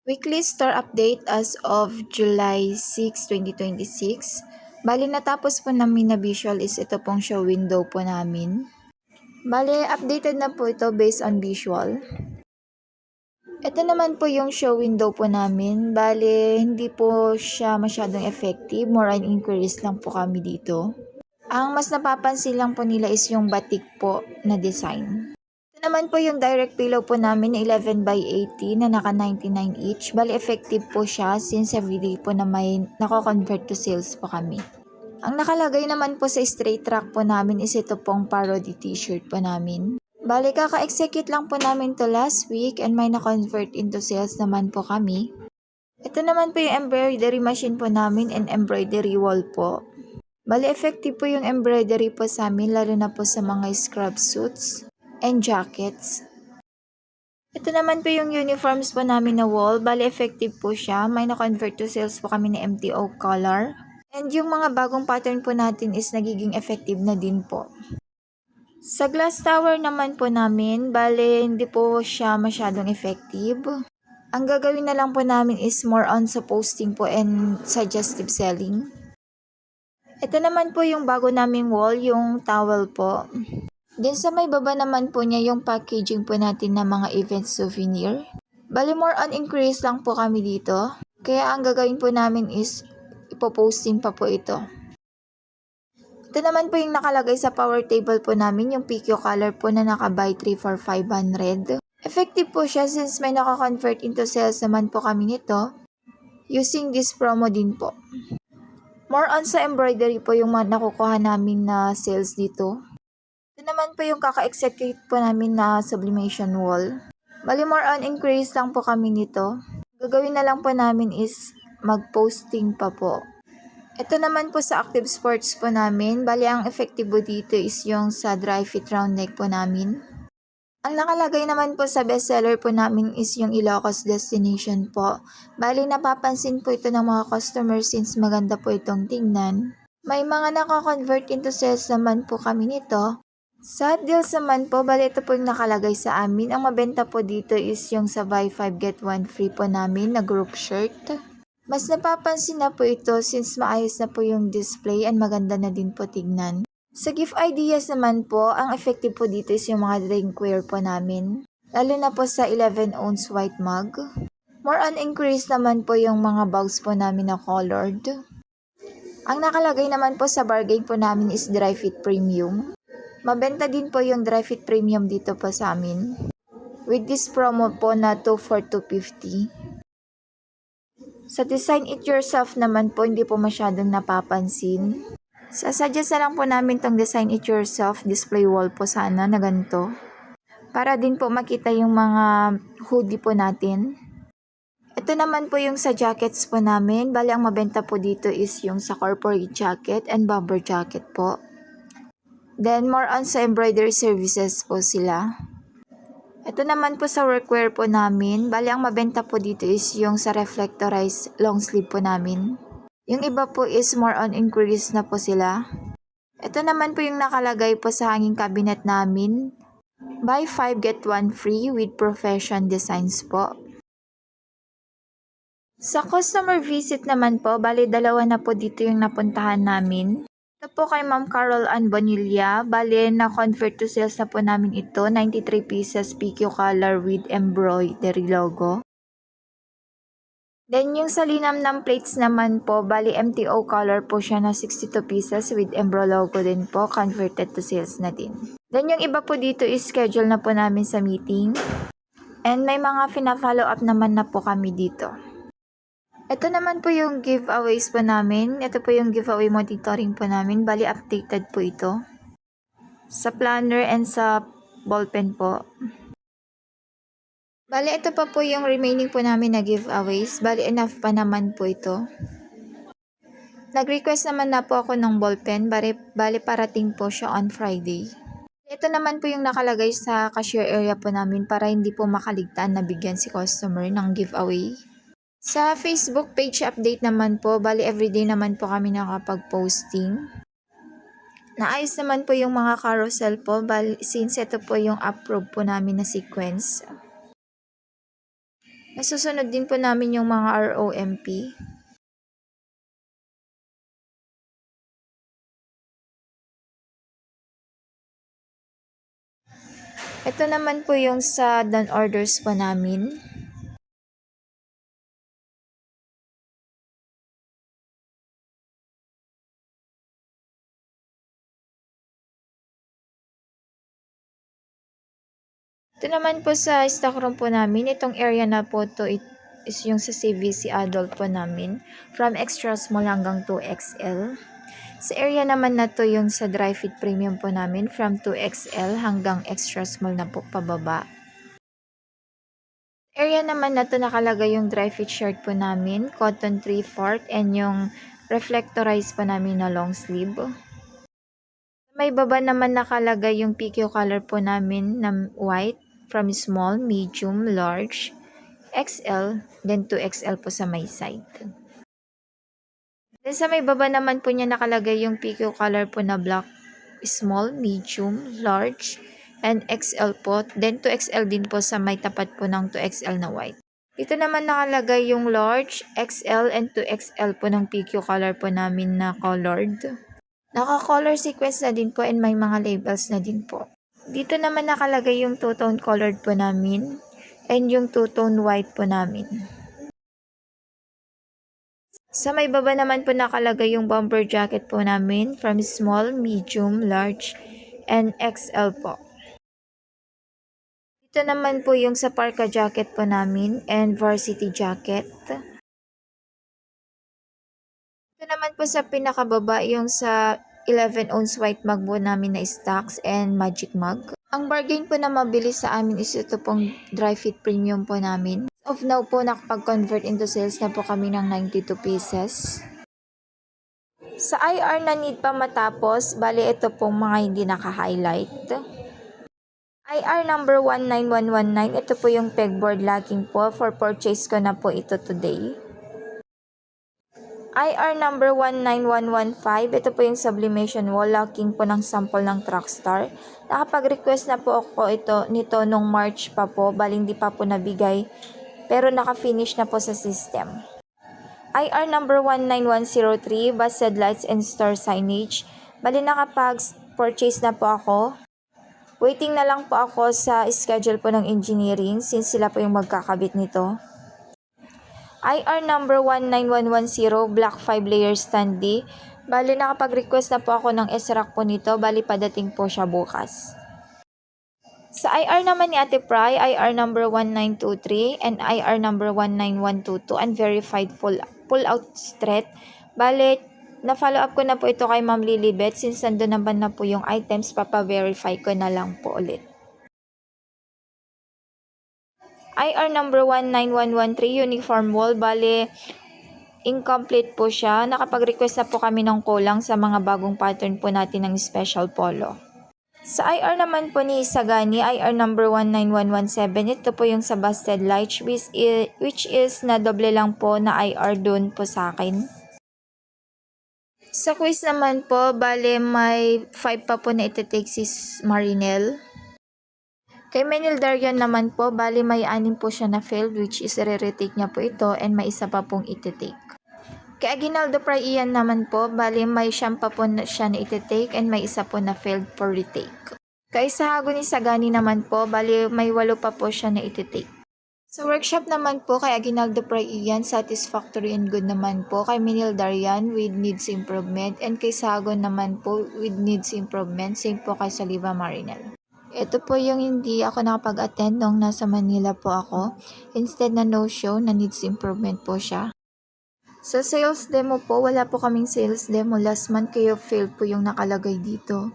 Weekly store update as of July 6, 2026. Bali natapos po namin na visual is ito pong show window po namin. Bali updated na po ito based on visual. Ito naman po yung show window po namin. Bali hindi po siya masyadong effective. More on inquiries lang po kami dito. Ang mas napapansin lang po nila is yung batik po na design. Ito naman po yung direct pillow po namin na 11 by 80 na naka 99 each. Bali effective po siya since everyday po na may nako-convert to sales po kami. Ang nakalagay naman po sa straight track po namin is ito pong parody t-shirt po namin. Bali kaka-execute lang po namin to last week and may na-convert into sales naman po kami. Ito naman po yung embroidery machine po namin and embroidery wall po. Bali effective po yung embroidery po sa amin lalo na po sa mga scrub suits and jackets. Ito naman po yung uniforms po namin na wall. Bali effective po siya. May na-convert to sales po kami na MTO color. And yung mga bagong pattern po natin is nagiging effective na din po. Sa glass tower naman po namin, bali hindi po siya masyadong effective. Ang gagawin na lang po namin is more on sa posting po and suggestive selling. Ito naman po yung bago naming wall, yung towel po. Then sa may baba naman po niya yung packaging po natin ng mga event souvenir. Bali more on increase lang po kami dito. Kaya ang gagawin po namin is ipoposting pa po ito. Ito naman po yung nakalagay sa power table po namin, yung PQ color po na naka-buy 3 for 500. Effective po siya since may naka-convert into sales naman po kami nito. Using this promo din po. More on sa embroidery po yung nakukuha namin na sales dito. Ito naman po yung kaka-execute po namin na sublimation wall. Bali more on increase lang po kami nito. Gagawin na lang po namin is mag-posting pa po. Ito naman po sa active sports po namin. Bali ang effective po dito is yung sa dry fit round neck po namin. Ang nakalagay naman po sa bestseller po namin is yung Ilocos Destination po. Bali napapansin po ito ng mga customers since maganda po itong tingnan. May mga naka-convert into sales naman po kami nito. Sa deals naman po, bali ito po yung nakalagay sa amin. Ang mabenta po dito is yung sa buy 5 get 1 free po namin na group shirt. Mas napapansin na po ito since maayos na po yung display and maganda na din po tignan. Sa gift ideas naman po, ang effective po dito is yung mga drinkware po namin. Lalo na po sa 11 ounce white mug. More on increase naman po yung mga bags po namin na colored. Ang nakalagay naman po sa bargain po namin is dry fit premium. Mabenta din po yung dry fit premium dito po sa amin. With this promo po na 2 for 250. Sa design it yourself naman po, hindi po masyadong napapansin. Sasuggest na lang po namin tong design it yourself display wall po sana na ganito. Para din po makita yung mga hoodie po natin. Ito naman po yung sa jackets po namin. Bali ang mabenta po dito is yung sa corporate jacket and bomber jacket po. Then more on sa embroidery services po sila. Ito naman po sa workwear po namin. Bali ang mabenta po dito is yung sa reflectorized long sleeve po namin. Yung iba po is more on inquiries na po sila. Ito naman po yung nakalagay po sa hanging cabinet namin. Buy 5 get 1 free with profession designs po. Sa customer visit naman po, bali dalawa na po dito yung napuntahan namin. Ito po kay Ma'am Carol Ann Bonilla. Bali na-convert to sales na po namin ito. 93 pieces PQ color with embroidery logo. Then yung sa linamnam plates naman po, bali MTO color po siya na 62 pieces with embro logo din po, converted to sales na din. Then yung iba po dito is schedule na po namin sa meeting. And may mga fina-follow up naman na po kami dito. Ito naman po yung giveaways po namin. Ito po yung giveaway monitoring po namin. Bali updated po ito. Sa planner and sa ballpen po. Bali, ito pa po yung remaining po namin na giveaways. Bali, enough pa naman po ito. Nag-request naman na po ako ng ballpen. Bali, parating po siya on Friday. Ito naman po yung nakalagay sa cashier area po namin para hindi po makaligtaan na bigyan si customer ng giveaway. Sa Facebook page update naman po, bali everyday naman po kami nakapag-posting. Naayos naman po yung mga carousel po, bali, since ito po yung approve po namin na sequence. Nasusunod din po namin yung mga ROMP. Ito naman po yung sa done orders po namin. Ito naman po sa stock room po namin, itong area na po to is yung sa CVC adult po namin, from extra small hanggang 2XL. Sa area naman na to yung sa dry fit premium po namin, from 2XL hanggang extra small na po pababa. Area naman na to nakalagay yung dry fit shirt po namin, cotton 3/4, and yung reflectorized po namin na long sleeve. May baba naman nakalagay yung PQ color po namin na white, from small, medium, large, XL, then 2XL po sa may side. Then sa may baba naman po niya nakalagay yung PQ color po na black, small, medium, large, and XL po. Then 2XL din po sa may tapat po ng 2XL na white. Dito naman nakalagay yung large, XL, and 2XL po ng PQ color po namin na colored. Naka-color sequence na din po and may mga labels na din po. Dito naman nakalagay yung two-tone colored po namin and yung two-tone white po namin. Sa may baba naman po nakalagay yung bomber jacket po namin from small, medium, large, and XL po. Dito naman po yung sa parka jacket po namin and varsity jacket. Ito naman po sa pinakababa yung sa 11 ounce white mug po namin na stocks and magic mug. Ang bargain po na mabilis sa amin is ito pong dry fit premium po namin. Of now po nakapag-convert into sales na po kami ng 92 pieces. Sa IR na need pa matapos, bali ito pong mga hindi naka-highlight. IR number 19119, ito po yung pegboard locking po. For purchase ko na po ito today. IR number 19115, ito po yung sublimation wall locking po ng sample ng Trackstar. Nakapag-request na po ako nito nung March pa po, bali hindi pa po nabigay, pero naka-finish na po sa system. IR number 19103, busted lights and store signage. Bali nakapag-purchase na po ako. Waiting na lang po ako sa schedule po ng engineering since sila po yung magkakabit nito. IR number 19110, black 5 layer standee. Bali nakapag-request na po ako ng S-rack po nito. Bali padating po siya bukas. Sa IR naman ni Ate Pry, IR number 1923 and IR number 19122, unverified pull-out thread. Bale, na-follow up ko na po ito kay Ma'am Lilibet since nandun naman na po yung items, papa-verify ko na lang po ulit. IR number 19113, uniform wall. Bale, incomplete po siya. Nakapag-request na po kami ng kulang sa mga bagong pattern po natin ng special polo. Sa IR naman po ni Isagani, IR number 19117, ito po yung sa busted light which is na doble lang po na IR dun po sa akin. Sa quiz naman po, bale may 5 pa po na iti-take si Marinel. Kay Menil Darian naman po, bale may 6 po siya na failed which is re-retake niya po ito and may isa pa pong iti-take. Kay Aguinaldo Ian naman po, bali may 9 pa po siya na iti-take and may isa po na failed for retake. Kay Sahago ni Sagani naman po, bali may 8 pa po siya na iti-take. Sa workshop naman po, kay Aguinaldo Ian, satisfactory and good naman po. Kay Menil Darian with needs improvement and kay Sahago naman po with needs improvement. Same po kay Saliva Marinel. Ito po yung hindi ako nakapag-attend nung nasa Manila po ako. Instead na no-show na needs improvement po siya. Sa sales demo po, wala po kaming sales demo last month kaya failed po yung nakalagay dito.